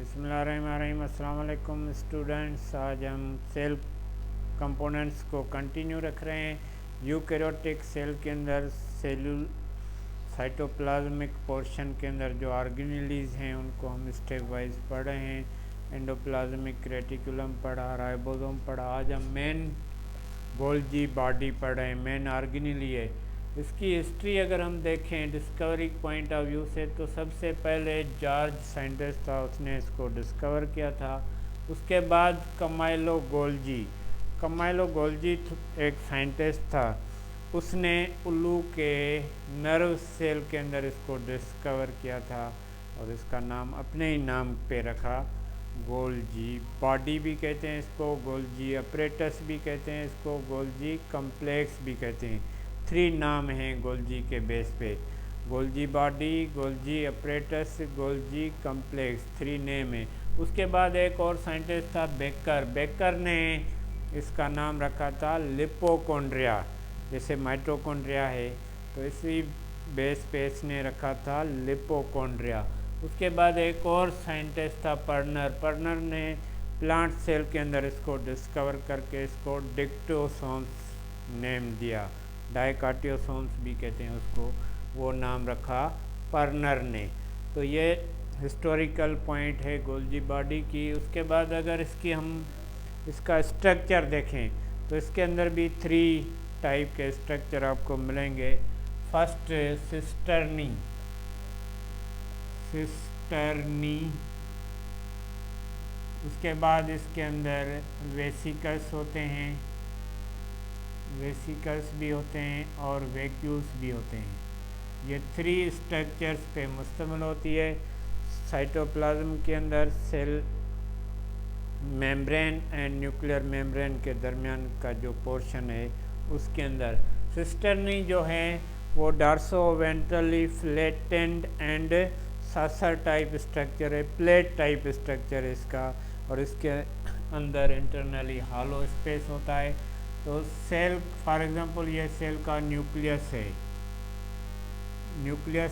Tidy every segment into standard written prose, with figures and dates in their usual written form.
बिस्मिल्लाहिर्रहमानिर्रहीम। अस्सलाम वालेकुम स्टूडेंट्स। आज हम सेल कंपोनेंट्स को कंटिन्यू रख रहे हैं। यूकैरियोटिक सेल के अंदर सेलुल साइटोप्लाज्मिक पोर्शन के अंदर जो ऑर्गेनेलीज हैं उनको हम स्टेप वाइज पढ़ रहे हैं। एंडोप्लाज्मिक रेटिकुलम पढ़ा, राइबोसोम पढ़ा। आज हम मेन गोल्जी बॉडी पढ़ रहे हैं, मेन ऑर्गेनेली है। इसकी हिस्ट्री अगर हम देखें डिस्कवरी पॉइंट ऑफ व्यू से, तो सबसे पहले जॉर्ज साइंटिस्ट था, उसने इसको डिस्कवर किया था। उसके बाद कमाइलो गोल्जी एक साइंटिस्ट था, उसने उल्लू के नर्व सेल के अंदर इसको डिस्कवर किया था और इसका नाम अपने ही नाम पे रखा, गोल्जी बॉडी भी कहते हैं इसको, गोल्जी अपरेटस भी कहते हैं इसको, गोल्जी कम्प्लेक्स भी कहते हैं। 3 नाम हैं गोल्जी के बेस पे, Golgi body, Golgi apparatus, Golgi complex, 3 name है। उसके बाद एक और साइंटिस्ट था बेकर ने इसका नाम रखा था लिपोकॉन्ड्रिया, जैसे माइटोकॉन्ड्रिया है तो इसी बेस पे इसने रखा था लिपोकॉन्ड्रिया। उसके बाद एक और साइंटिस्ट था पर्नर ने प्लांट सेल के अंदर इसको डिस्कवर करके इसको डिक्टोसोम्स नेम दिया, डाइकाटियोसोम्स भी कहते हैं उसको, वो नाम रखा पर्नर ने। तो ये हिस्टोरिकल पॉइंट है गोल्जी बॉडी की। उसके बाद अगर इसका स्ट्रक्चर देखें तो इसके अंदर भी 3 टाइप के स्ट्रक्चर आपको मिलेंगे। फर्स्ट सिस्टर्नी, उसके बाद इसके अंदर वेसिकल्स होते हैं, वेसिकल्स भी होते हैं और वैक्यूल्स भी होते हैं। ये 3 स्ट्रक्चर्स पे मुश्तमिल होती है साइटोप्लाज्म के अंदर। Cell membrane and nuclear membrane के दरमियान का जो पोर्शन है उसके अंदर सिस्टर्नी जो है वो dorsoventrally flattened and saucer type structure है, प्लेट टाइप स्ट्रक्चर है इसका, और इसके अंदर इंटरनली हॉलो स्पेस होता है। तो सेल फॉर एग्जांपल ये सेल का न्यूक्लियस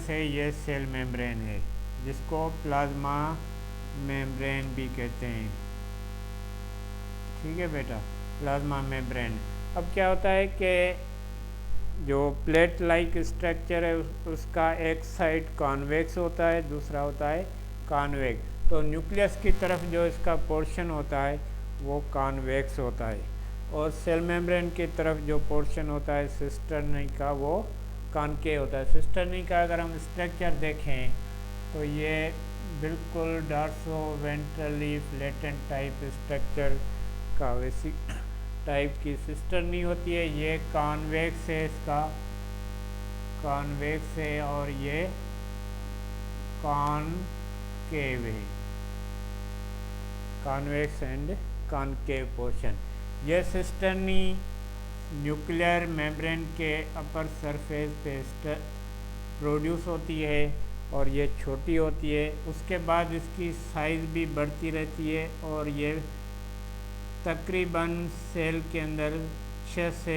है, ये सेल मेम्ब्रेन है जिसको प्लाज्मा मेम्ब्रेन भी कहते हैं। ठीक है बेटा, प्लाज्मा मेम्ब्रेन। अब क्या होता है कि जो प्लेट लाइक स्ट्रक्चर है उसका एक साइड कॉन्वेक्स होता है, दूसरा होता है कॉन्वेक्स। तो न्यूक्लियस की तरफ जो इसका पोर्शन होता है वो कॉन्वेक्स होता है, और सेल मेम्ब्रेन की तरफ जो पोर्शन होता है सिस्टर्नी का वो कॉनकेव होता है। सिस्टर्नी का अगर हम स्ट्रक्चर देखें तो ये बिल्कुल डार्सो वेंट्रली फ्लैटेंड टाइप स्ट्रक्चर का वैसी टाइप की सिस्टर्नी होती है। ये कॉन्वेक्स है, इसका कॉन्वेक्स है, और ये कॉनकेव है, कॉन्वेक्स एंड कॉनकेव पोर्शन। यह सिस्टर्नी न्यूक्लियर मेम्ब्रेन के अपर सरफेस पे प्रोड्यूस होती है और ये छोटी होती है। उसके बाद इसकी साइज़ भी बढ़ती रहती है और ये तकरीबन सेल के अंदर 6 से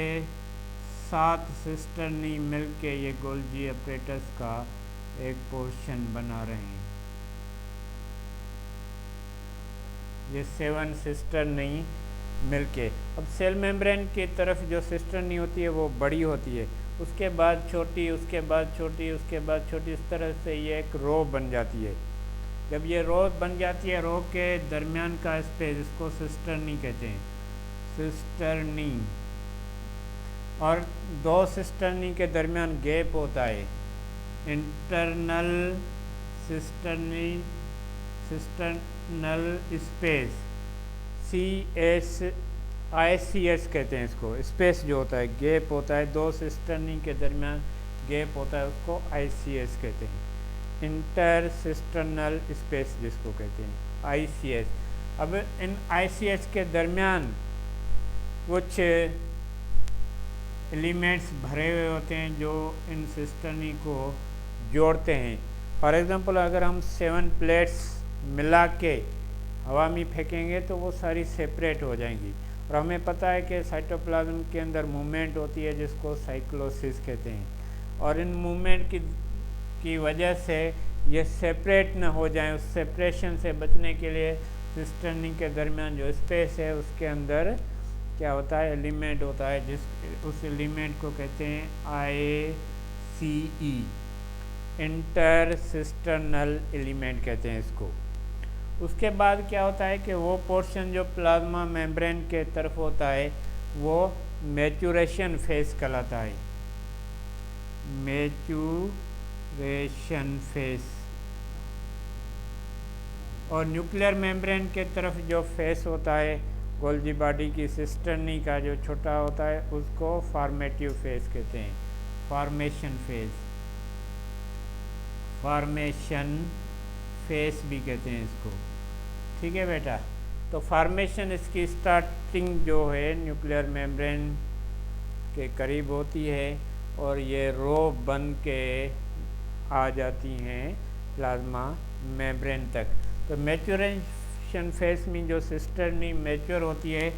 7 सिस्टर्नी मिलके ये गोल्जी अपरेटस का एक पोर्शन बना रहे हैं। ये 7 सिस्टर्नी मिलके। अब सेल मेम्ब्रेन की तरफ जो सिस्टर्नी होती है वो बड़ी होती है, उसके बाद छोटी, उसके बाद छोटी, उसके बाद छोटी, इस तरह से ये एक रो बन जाती है। जब ये रो बन जाती है, रो के दरमियान का स्पेस, इसको सिस्टर्नी कहते हैं, सिस्टर्नी। और 2 सिस्टर्नी के दरमियान गैप होता है, इंटरनल सिस्टर्नल स्पेस, ICS कहते हैं इसको। स्पेस जो होता है, गैप होता है, 2 सिस्टर्नी के दरमियान गैप होता है, उसको ICS कहते हैं, इंटर सिस्टर्नल स्पेस जिसको कहते हैं, ICS। अब इन ICS के दरमियान कुछ एलिमेंट्स भरे हुए होते हैं जो इन सिस्टर्नी को जोड़ते हैं। फॉर एग्जांपल अगर हम 7 प्लेट्स मिला के हवा में फेंकेंगे तो वो सारी सेपरेट हो जाएंगी, और हमें पता है कि साइटोप्लाज्म के अंदर मूवमेंट होती है जिसको साइक्लोसिस कहते हैं, और इन मूवमेंट की वजह से ये सेपरेट न हो जाए, उस सेपरेशन से बचने के लिए सिस्टर्नी के दरमियान जो स्पेस है उसके अंदर क्या होता है, एलिमेंट होता है, जिस उस एलिमेंट को कहते हैं ICE, इंटर सिस्टर्नल एलिमेंट कहते हैं इसको। उसके बाद क्या होता है कि वो पोर्शन जो प्लाज्मा मेम्ब्रेन के तरफ होता है वो मैच्योरेशन फेज कहलाता है, मैच्योरेशन फेज। और न्यूक्लियर मेम्ब्रेन के तरफ जो फेस होता है गोल्जी बॉडी की सिस्टर्नी का जो छोटा होता है उसको फॉर्मेटिव फेज कहते हैं, फॉर्मेशन फेज, फॉर्मेशन फेस भी कहते हैं इसको। ठीक है बेटा, तो फॉर्मेशन इसकी स्टार्टिंग जो है न्यूक्लियर मेम्ब्रेन के करीब होती है और ये रो बन के आ जाती हैं प्लाज्मा मेम्ब्रेन तक। तो मैच्योरेशन फेस में जो सिस्टर्नी मैच्योर होती है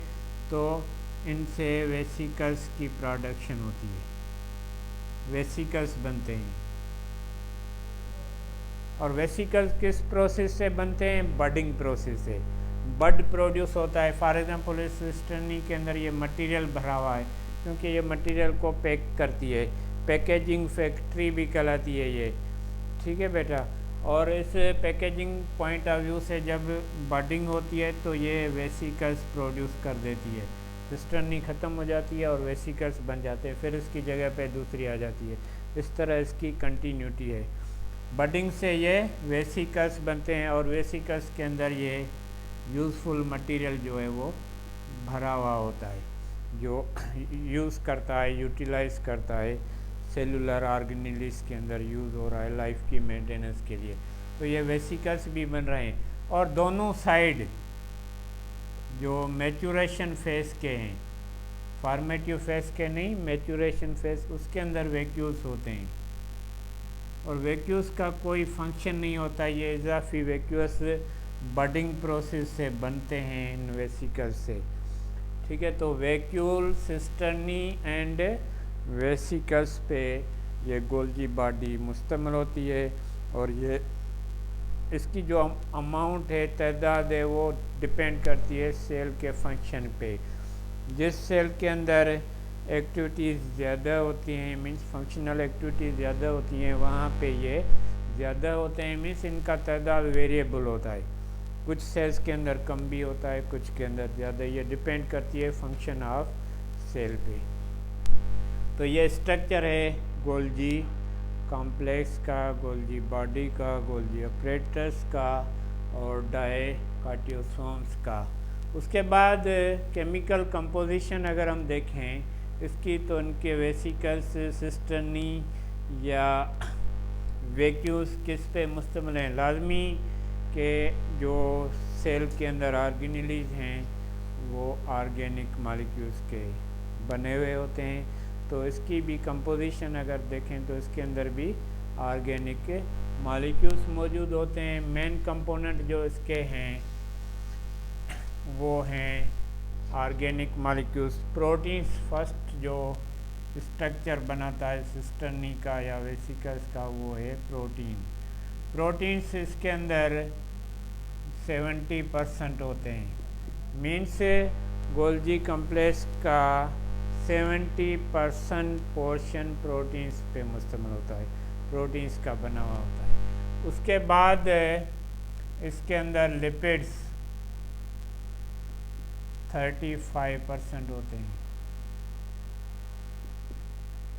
तो इनसे वेसिकल्स की प्रोडक्शन होती है, वेसिकल्स बनते हैं। और वेसिकल्स किस प्रोसेस से बनते हैं, बडिंग प्रोसेस से बड प्रोड्यूस होता है। फॉर एग्जांपल इस सिस्टर्नी के अंदर ये मटेरियल भरा हुआ है, क्योंकि ये मटेरियल को पैक करती है, पैकेजिंग फैक्ट्री भी कहलाती है ये। ठीक है बेटा, और इस पैकेजिंग पॉइंट ऑफ व्यू से जब बडिंग होती है तो ये वेसिकल्स प्रोड्यूस कर देती है, सिस्टर्नी ख़त्म हो जाती है और वेसिकल्स बन जाते हैं, फिर इसकी जगह पे दूसरी आ जाती है। इस तरह इसकी कंटिन्यूटी है। बडिंग से ये वेसिकल्स बनते हैं और वेसिकल्स के अंदर ये यूज़फुल मटेरियल जो है वो भरा हुआ होता है, जो यूज़ करता है, यूटिलाइज करता है, सेलुलर ऑर्गेनेल्स के अंदर यूज़ हो रहा है लाइफ की मेंटेनेंस के लिए। तो ये वेसिकल्स भी बन रहे हैं। और दोनों साइड जो मैच्योरेशन फेस के हैं, फॉर्मेटिव फेस के नहीं, मैच्योरेशन फेस, उसके अंदर वैक्यूल्स होते हैं। और वैक्यूल्स का कोई फंक्शन नहीं होता, ये इजाफी वैक्यूल्स बडिंग प्रोसेस से बनते हैं इन वेसिकल्स से। ठीक है, तो वैक्यूल, सिस्टर्नी एंड वेसिकल्स पे ये गोल्जी बॉडी मुश्तमिल होती है। और ये इसकी जो अमाउंट है, तादाद है, वो डिपेंड करती है सेल के फंक्शन पे। जिस सेल के अंदर एक्टिविटीज़ ज़्यादा होती हैं, मीन्स फंक्शनल एक्टिविटीज़ ज़्यादा होती हैं, वहाँ पे ये ज़्यादा होते हैं, मीन्स इनका तादाद वेरिएबल होता है। कुछ सेल्स के अंदर कम भी होता है, कुछ के अंदर ज़्यादा। ये डिपेंड करती है फंक्शन ऑफ सेल पे। तो ये स्ट्रक्चर है गोल्जी कॉम्प्लेक्स का, गोल्जी बॉडी का, गोल्जी अपरेटस का और डायकार्टियोसोम्स का। उसके बाद केमिकल कंपोजिशन अगर हम देखें इसकी, तो इनके वेसिकल्स, सिस्टर्नी या वैक्यूल्स किस पे मुश्तमिल हैं, लाजमी के जो सेल के अंदर ऑर्गेनेल्स हैं वो ऑर्गेनिक मॉलिक्यूल्स के बने हुए होते हैं। तो इसकी भी कंपोजिशन अगर देखें तो इसके अंदर भी ऑर्गेनिक मॉलिक्यूल्स मौजूद होते हैं। मेन कंपोनेंट जो इसके हैं वो हैं ऑर्गेनिक मॉलिक्यूल्स। प्रोटीन्स फर्स्ट जो स्ट्रक्चर बनाता है सिस्टर्नी का या वेसिकल्स का वो है प्रोटीन। प्रोटीन्स इसके अंदर 70% होते हैं, मीन्स गोल्जी कॉम्प्लेक्स का 70% पोर्शन प्रोटीन्स पे मुश्तमिल होता है, प्रोटीन्स का बना हुआ होता है। उसके बाद इसके अंदर लिपिड्स 35% होते हैं,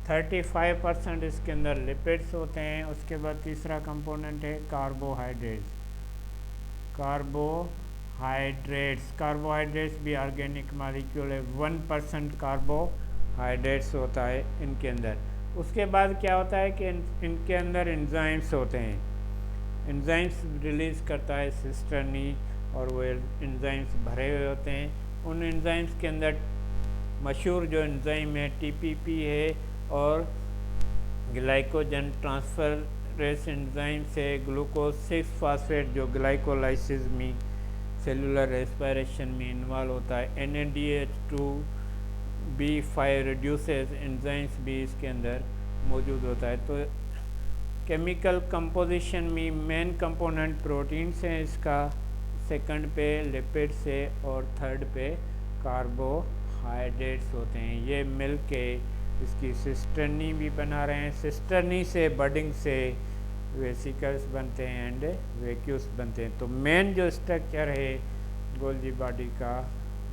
35% इसके अंदर लिपिड्स होते हैं। उसके बाद तीसरा कंपोनेंट है कार्बोहाइड्रेट्स। कार्बोहाइड्रेट्स भी ऑर्गेनिक मॉलिक्यूल है, 1% कार्बोहाइड्रेट्स होता है इनके अंदर। उसके बाद क्या होता है कि इनके अंदर एंजाइम्स होते हैं, एंजाइम्स रिलीज़ करता है सिस्टर्नी और वो एंजाइम्स भरे हुए होते हैं। उन एंजाइम्स के अंदर मशहूर जो एंजाइम है टीपीपी है और ग्लाइकोजन ट्रांसफरेस एंजाइम से ग्लूकोज 6 फास्फेट जो ग्लाइकोलाइसिस में सेलुलर रेस्पिरेशन में इन्वॉल्व होता है। NADH2B5 रिड्यूसेस एंजाइम्स भी इसके अंदर मौजूद होता है। तो केमिकल कंपोजिशन में मेन कंपोनेंट प्रोटीन्स हैं इसका, सेकंड पे लिपिड्स है और थर्ड पे कार्बोहाइड्रेट्स होते हैं। ये मिल के इसकी सिस्टर्नी भी बना रहे हैं। सिस्टर्नी से बडिंग से वेसिकल्स बनते हैं एंड वैक्यूल्स बनते हैं। तो मेन जो स्ट्रक्चर है गोल्जी बॉडी का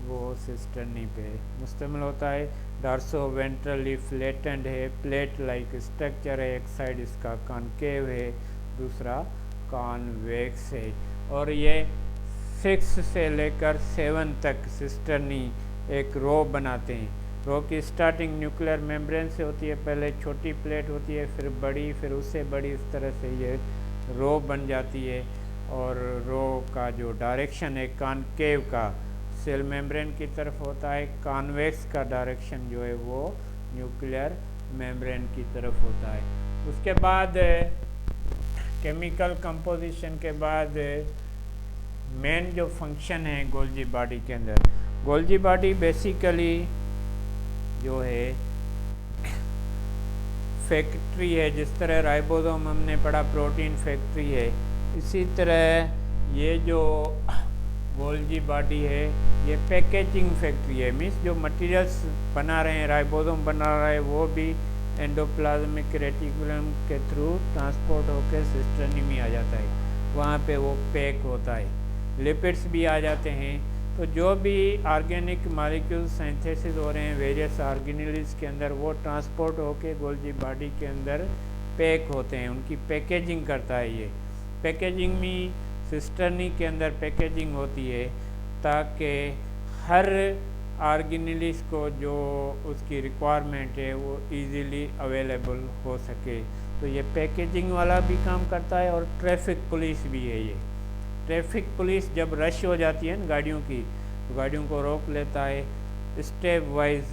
वो सिस्टर्नी पे मुश्तमिल होता है। डार्सो वेंट्रली फ्लैटेंड है, प्लेट लाइक स्ट्रक्चर है। एक साइड इसका कॉनकेव है, दूसरा कॉन्वेक्स है। और ये 6 से लेकर 7 तक सिस्टर्नी एक रो बनाते हैं। रो की स्टार्टिंग न्यूक्लियर मेम्ब्रेन से होती है। पहले छोटी प्लेट होती है, फिर बड़ी, फिर उससे बड़ी, इस तरह से ये रो बन जाती है। और रो का जो डायरेक्शन है कॉनकेव का सेल मेम्ब्रेन की तरफ होता है, कॉन्वेक्स का डायरेक्शन जो है वो न्यूक्लियर मेम्ब्रेन की तरफ होता है। उसके बाद केमिकल कंपोजिशन के बाद मेन जो फंक्शन है गोल्जी बॉडी के अंदर, गोल्जी बॉडी बेसिकली जो है फैक्ट्री है। जिस तरह राइबोसोम हमने पढ़ा प्रोटीन फैक्ट्री है, इसी तरह ये जो गोल्जी बॉडी है ये पैकेजिंग फैक्ट्री है। मीन्स जो मटेरियल्स बना रहे हैं, राइबोसोम बना रहा है, वो भी एंडोप्लाज्मिक रेटिकुलम के थ्रू ट्रांसपोर्ट होकर सिस्टर्नी में आ जाता है, वहाँ पे वो पैक होता है। लिपिड्स भी आ जाते हैं। तो जो भी ऑर्गेनिक मॉलिक्यूल सिंथेसिस हो रहे हैं वेरियस ऑर्गेनेल्स के अंदर, वो ट्रांसपोर्ट होके गोल्जी बॉडी के अंदर पैक होते हैं। उनकी पैकेजिंग करता है ये। पैकेजिंग में सिस्टर्नी के अंदर पैकेजिंग होती है ताकि हर ऑर्गेनेल्स को जो उसकी रिक्वायरमेंट है वो इजीली अवेलेबल हो सके। तो ये पैकेजिंग वाला भी काम करता है। और ट्रैफिक पुलिस भी है ये। ट्रैफिक पुलिस जब रश हो जाती है ना गाड़ियों की, तो गाड़ियों को रोक लेता है, स्टेप वाइज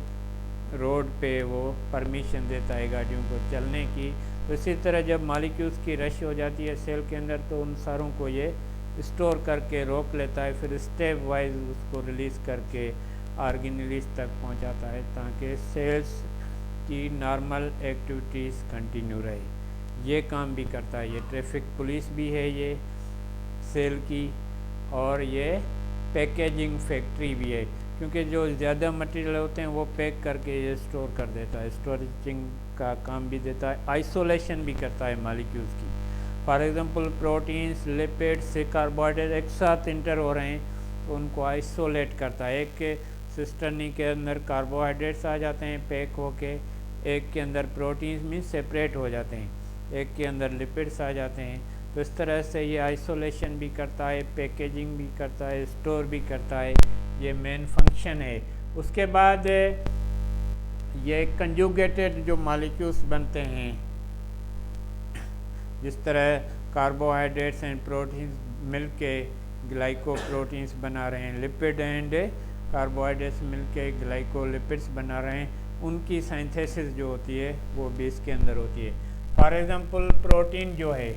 रोड पे वो परमिशन देता है गाड़ियों को चलने की। तो इसी तरह जब मॉलिक्यूल्स की रश हो जाती है सेल के अंदर, तो उन सारों को ये स्टोर करके रोक लेता है, फिर स्टेप वाइज उसको रिलीज़ करके ऑर्गेनेल्स तक पहुंचाता है ताकि सेल्स की नॉर्मल एक्टिविटीज़ कंटिन्यू रहे। ये काम भी करता है। ये ट्रैफिक पुलिस भी है ये सेल की, और ये पैकेजिंग फैक्ट्री भी है, क्योंकि जो ज़्यादा मटेरियल होते हैं वो पैक करके ये स्टोर कर देता है, स्टोरेजिंग का काम भी देता है, आइसोलेशन भी करता है मॉलिक्यूल्स की। For example proteins, lipids, carbohydrate एक साथ इंटर हो रहे हैं तो उनको आइसोलेट करता है। एक के सिस्टर्नी के अंदर कार्बोहाइड्रेट्स आ जाते हैं पैक होके, एक के अंदर प्रोटीन्स में सेपरेट हो जाते हैं, एक के अंदर लिपिड्स आ जाते हैं। तो इस तरह से ये आइसोलेशन भी करता है, पैकेजिंग भी करता है, स्टोर भी करता है। ये मेन फंक्शन है। उसके बाद ये कंजुगेटेड जो मॉलिक्यूल्स बनते हैं, जिस तरह कार्बोहाइड्रेट्स एंड प्रोटीन्स मिलके ग्लाइकोप्रोटीन्स बना रहे हैं, लिपिड एंड कार्बोहाइड्रेट्स मिलके ग्लाइकोलिपिड्स बना रहे हैं, उनकी सिंथेसिस जो होती है वो भी इसके अंदर होती है। फॉर एग्जांपल प्रोटीन जो है,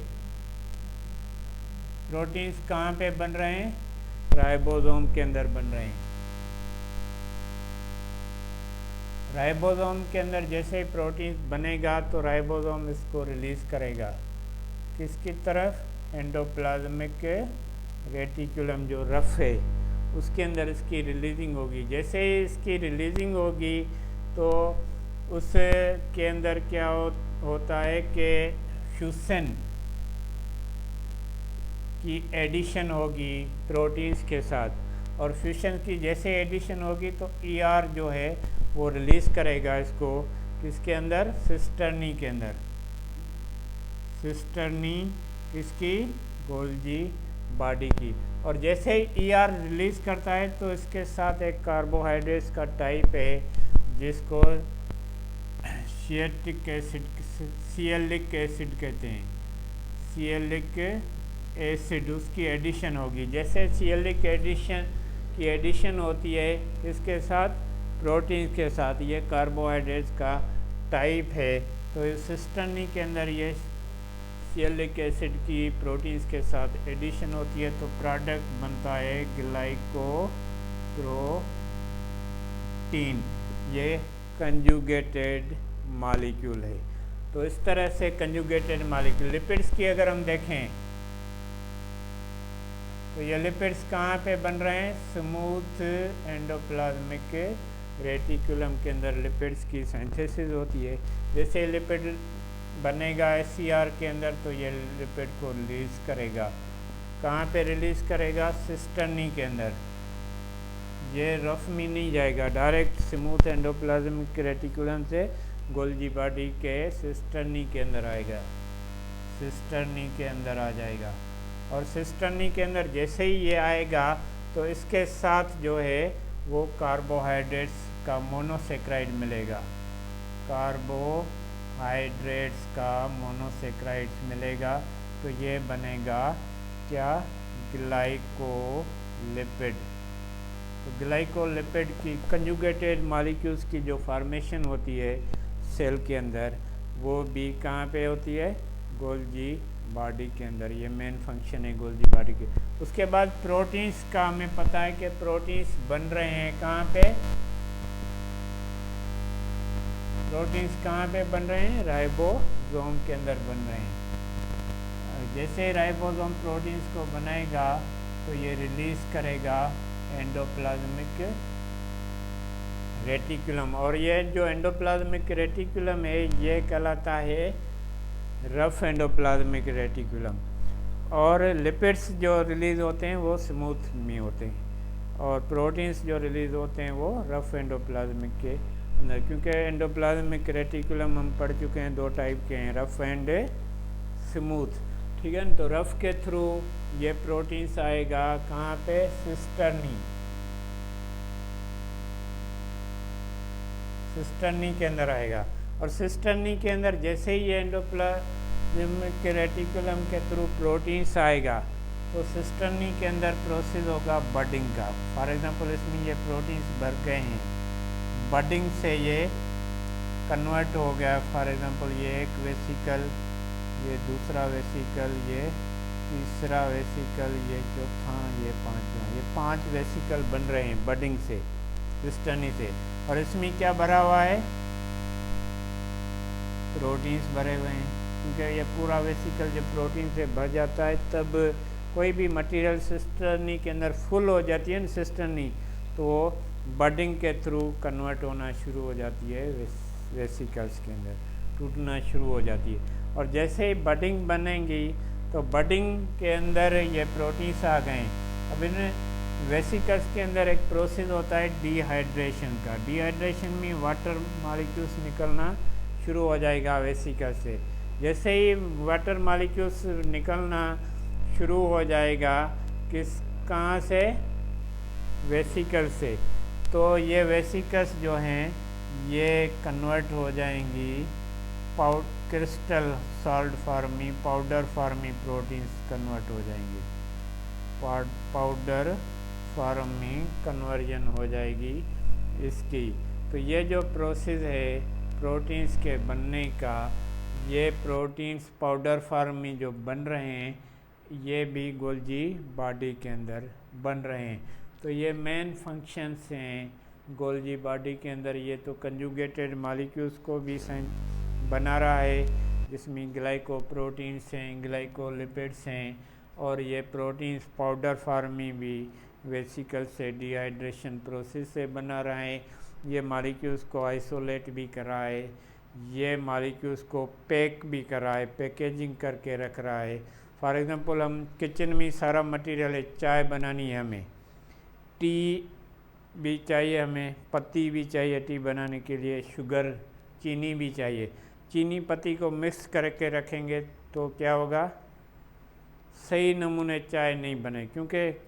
प्रोटीन्स कहाँ पे बन रहे हैं? राइबोसोम के अंदर बन रहे हैं। राइबोसोम के अंदर जैसे ही प्रोटीन बनेगा तो राइबोसोम इसको रिलीज़ करेगा किसकी तरफ? एंडोप्लाज्मिक रेटिकुलम जो रफ है उसके अंदर इसकी रिलीजिंग होगी। जैसे ही इसकी रिलीजिंग होगी तो उसके अंदर क्या होता है कि फ्यूजन की एडिशन होगी प्रोटीन्स के साथ, और फ्यूजन की जैसे एडिशन होगी तो ईआर जो है वो रिलीज़ करेगा इसको किसके अंदर? सिस्टर्नी के अंदर। सिस्टर्नी किसकी? गोल्जी बॉडी की। और जैसे ही ईआर रिलीज़ करता है तो इसके साथ एक कार्बोहाइड्रेट्स का टाइप है जिसको सिएटिक एसिड, सिएलिक एसिड कहते हैं। सिएलिक एसिड, उसकी एडिशन होगी। जैसे सिएलिक एडिशन की एडिशन होती है इसके साथ प्रोटीन के साथ, ये कार्बोहाइड्रेट्स का टाइप है। तो इस सिस्टर्नी के अंदर ये सिएलिक एसिड की प्रोटीन्स के साथ एडिशन होती है तो प्रोडक्ट बनता है ग्लाइकोप्रोटीन। ये कंजुगेटेड मॉलिक्यूल है। तो इस तरह से कंजुगेटेड मॉलिक्यूल। लिपिड्स की अगर हम देखें तो ये लिपिड्स कहाँ पे बन रहे हैं, स्मूथ एंडोप्लाज्मिक रेटिकुलम के अंदर लिपिड्स की सिंथेसिस होती है। जैसे लिपिड बनेगा SCR के अंदर तो ये लिपिड को रिलीज करेगा। कहाँ पे रिलीज करेगा, सिस्टर्नी के अंदर। ये रफ में नहीं जाएगा, डायरेक्ट स्मूथ एंडोप्लाज्मिक रेटिकुलम से गोल्जी बॉडी के सिस्टर्नी के अंदर आएगा, सिस्टर्नी के अंदर आ जाएगा। और सिस्टर्नी के अंदर जैसे ही ये आएगा तो इसके साथ जो है वो कार्बोहाइड्रेट्स का मोनोसेक्राइड मिलेगा, कार्बोहाइड्रेट्स का मोनोसेक्राइड्स मिलेगा। तो ये बनेगा क्या, ग्लाइकोलिपिड। तो ग्लाइकोलिपिड की कंजुगेटेड मॉलिक्यूल्स की जो फॉर्मेशन होती है सेल के अंदर, वो भी कहाँ पे होती है, गोल्जी बॉडी के अंदर। ये मेन फंक्शन है गोल्जी बॉडी के। उसके बाद प्रोटीन्स का हमें पता है कि प्रोटीन्स बन रहे हैं कहाँ पे, प्रोटीन्स कहाँ पे बन रहे हैं, राइबोसोम के अंदर बन रहे हैं। जैसे राइबोसोम प्रोटीन्स को बनाएगा तो ये रिलीज करेगा एंडोप्लाज्मिक रेटिकुलम। और ये जो एंडोप्लाज्मिक रेटिकुलम है ये कहलाता है रफ एंडोप्लाज्मिक रेटिकुलम। और लिपिड्स जो रिलीज होते हैं वो स्मूथ में होते हैं, और प्रोटीन्स जो रिलीज होते हैं वो रफ एंडोप्लाज्मिक के अंदर। क्योंकि एंडोप्लाज्मिक रेटिकुलम हम पढ़ चुके हैं, दो टाइप के हैं, रफ एंड स्मूथ, ठीक है ना। तो रफ के थ्रू ये प्रोटीन्स आएगा कहाँ पे, सिस्टर्नी, सिस्टर्नी के अंदर आएगा। और सिस्टर्नी के अंदर जैसे ही ये एंडोप्लाज्मिक रेटिकुलम के थ्रू प्रोटीन्स आएगा तो सिस्टर्नी के अंदर प्रोसेस होगा बडिंग का। फॉर एग्जांपल इसमें ये प्रोटीन्स भर गए हैं, बडिंग से ये कन्वर्ट हो गया। फॉर एग्जांपल ये एक वेसिकल, ये दूसरा वेसिकल, ये तीसरा वेसिकल, ये चौथा, ये पांचवा, ये 5 वेसिकल बन रहे हैं बडिंग से, सिस्टर्नी से। और इसमें क्या भरा हुआ है, प्रोटीन्स भरे हुए हैं। क्योंकि ये पूरा वेसिकल जब प्रोटीन से भर जाता है तब कोई भी मटेरियल सिस्टर्नी के अंदर फुल हो जाती है ना सिस्टर्नी, तो बडिंग के थ्रू कन्वर्ट होना शुरू हो जाती है वेसिकल्स के अंदर, टूटना शुरू हो जाती है। और जैसे ही बडिंग बनेंगी तो बडिंग के अंदर ये प्रोटीन्स आ गए। अब इन वेसिकल्स के अंदर एक प्रोसेस होता है डिहाइड्रेशन का। डिहाइड्रेशन में वाटर मॉलिक्यूल्स निकलना शुरू हो जाएगा वेसिकल से। जैसे ही वाटर मॉलिक्यूल्स निकलना शुरू हो जाएगा कहाँ से, वेसिकल से, तो ये वेसिकल्स जो हैं ये कन्वर्ट हो जाएंगी क्रिस्टल सॉल्ट फॉर्म में, पाउडर फॉर्म में प्रोटीन्स कन्वर्ट हो जाएंगे, पाउडर फॉर्म में कन्वर्जन हो जाएगी इसकी। तो ये जो प्रोसेस है प्रोटीन्स के बनने का, ये प्रोटीन्स पाउडर फॉर्म में जो बन रहे हैं ये भी गोल्जी बॉडी के अंदर बन रहे हैं। तो ये मेन फंक्शंस हैं गोल्जी बॉडी के अंदर। ये तो कंजुगेटेड मॉलिक्यूल्स को भी बना रहा है, जिसमें ग्लाइकोप्रोटीन्स हैं, ग्लाइकोलिपिड्स हैं, और ये प्रोटीन्स पाउडर फॉर्म में भी वेसिकल से डिहाइड्रेशन प्रोसेस से बना रहा है। ये मॉलिक्यूल्स को आइसोलेट भी कर रहा है, ये मॉलिक्यूल्स को पैक भी कर रहा है, पैकेजिंग करके रख रहा है। फॉर एग्जांपल हम किचन में सारा मटेरियल है, चाय बनानी है हमें, टी भी चाहिए हमें, पत्ती भी चाहिए टी बनाने के लिए, शुगर, चीनी भी चाहिए। चीनी पत्ती को मिक्स करके रखेंगे तो क्या होगा, सही नमूने चाय नहीं बने, क्योंकि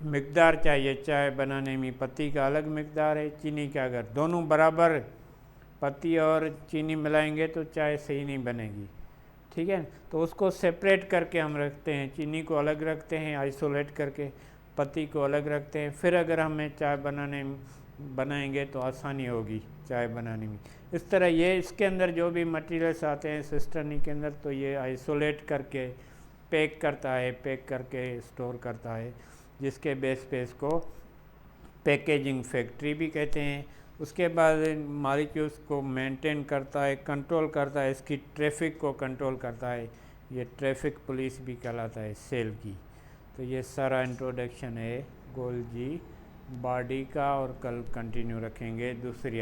मिकदार चाहिए चाय बनाने में, पत्ती का अलग मिकदार है, चीनी का। अगर दोनों बराबर पत्ती और चीनी मिलाएंगे तो चाय सही नहीं बनेगी, ठीक है। तो उसको सेपरेट करके हम रखते हैं, चीनी को अलग रखते हैं आइसोलेट करके, पत्ती को अलग रखते हैं। फिर अगर हमें चाय बनाएंगे तो आसानी होगी चाय बनाने में। इस तरह ये इसके अंदर जो भी मटेरियल्स आते हैं सिस्टर्नी के अंदर, तो ये आइसोलेट करके पैक करता है, पैक करके स्टोर करता है, जिसके बेस पे इसको पैकेजिंग फैक्ट्री भी कहते हैं। उसके बाद मॉलिक्यूल्स को मेंटेन करता है, कंट्रोल करता है, इसकी ट्रैफिक को कंट्रोल करता है। ये ट्रैफिक पुलिस भी कहलाता है सेल की। तो ये सारा इंट्रोडक्शन है गोल्जी बॉडी का, और कल कंटिन्यू रखेंगे दूसरी